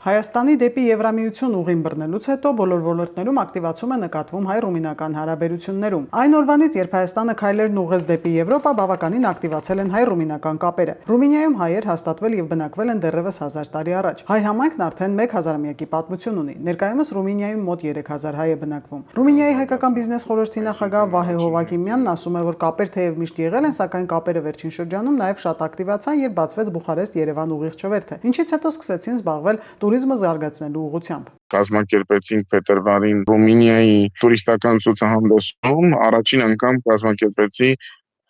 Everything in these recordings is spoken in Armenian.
Հայաստանի դեպի Եվրամիություն ուղին բռնելուց հետո բոլոր ոլորտներում ակտիվացում է նկատվում հայ-ռումինական հարաբերություններում։ Այն օրվանից, երբ Հայաստանը քայլերն ուղղեց դեպի Եվրոպա, բավականին ակտիվացել են հայ-ռումինական կապերը։ Ռումինիայում հայեր հաստատվել եւ բնակվել են դեռևս 1000 տարի առաջ։ Հայ համայնքն արդեն 1000-ամյակի պատմություն ունի։ Ներկայումս Ռումինիայում մոտ 3000 հայ է բնակվում։ Ռումինիայի հայկական բիզնես խորհրդի նախագահ Վահե Հովակիմյանն ասում է, որ կապեր թեև միշտ եղել են, սակայն կապերը վերջին շրջանում նաեւ շատ ակտիվացան, երբ բացվեց Բուխարեստ-Երևան ուղիղ չվերթը, ինչից հետո սկսեցին զբաղվել տուրիզմը զարգացնելու ուղղությամբ։ Կազմակերպեցինք փետրվարին Ռումինիայի տուրիստական ցուցահանդեսում առաջին անգամ կազմակերպեցի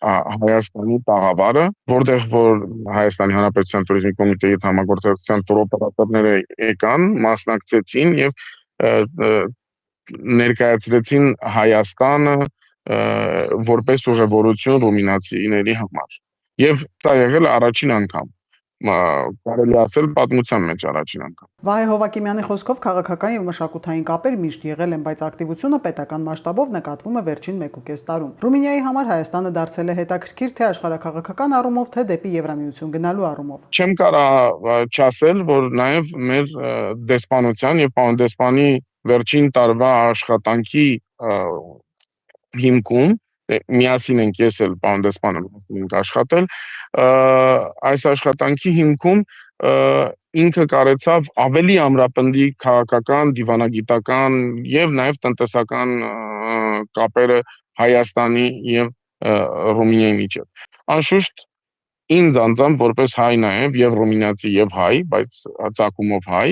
Հայաստանի տաղավարը, որտեղ որ Հայաստանի Հանրապետության туриզմի կոմիտեի հետ համագործակցության տուրօպերատորները եկան, մասնակցեցին եւ ներկայացրեցին Հայաստանը որպես ուղևորություն ռումինացիների համար։ Եվ դա եղել առաջին անգամ։ Կարելի ասել պատմության մեջ առաջին անգամ։ Վահե Հովակիմյանի խոսքով քաղաքական եւ մշակութային կապեր միշտ եղել են, բայց ակտիվությունը պետական մասշտաբով նկատվում է վերջին 1.5 տարում։ Ռումինիայի համար Հայաստանը դարձել է հետաքրքիր թե աշխարհաքաղաքական առումով, թե դեպի Եվրամիություն գնալու առումով։ Չեմ կարող չասել, որ նաեւ մեր դեսպանության եւ պարոն դեսպանի վերջին տարվա աշխատանքի հիմքում միասին ենք ես էլ պարոն դեսպանը ենք աշխատել, այս աշխատանքի հիմքում ինքը կարեցավ ավելի ամրապնդի քաղաքական, դիվանագիտական եւ նաեւ տնտեսական կապերը Հայաստանի եւ Ռումինիայի միջեւ։ Անշուշտ ինձ անձամբ որպես հայ նաեւ եւ ռումինացի եւ հայ, բայց ծագումով հայ,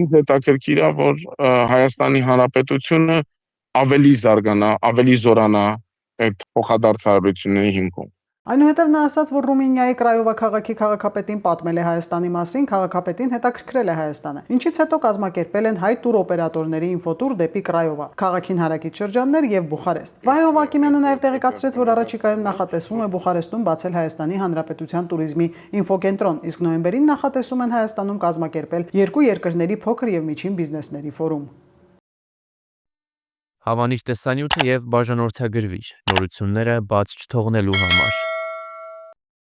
ինձ հետաքրքիր է, որ Հայաստանի Հանրապետությունը ավելի զարգանա, ավելի զորանա այդ փոխադարձ հարաբերությունների հիմքում։ Այնուհետև նա ասաց, որ Ռումինիայի Կրայովա քաղաքի քաղաքապետին պատմել է Հայաստանի մասին, քաղաքապետին հետաքրքրել է Հայաստանը, ինչից հետո կազմակերպել են հայ տուրօպերատորների ինֆոտուր դեպի Կրայովա, քաղաքին հարակից շրջաններ եւ Բուխարեստ։ Վահե Հովակիմյանը նաեւ տեղեկացրեց, որ առաջիկայում նախատեսվում է Բուխարեստում բացել Հայաստանի Հանրապետության туриզմի ինֆոկենտրոն, իսկ նոյեմբերին նախատեսում են Հայաստանում կազմակերպել երկու երկրների փոքր եւ միջին բիզնեսների ֆորում։ Հավանիչ տեսանյութը եւ բաժանորդագրվիչ նորությունները բաց չթողնելու համար։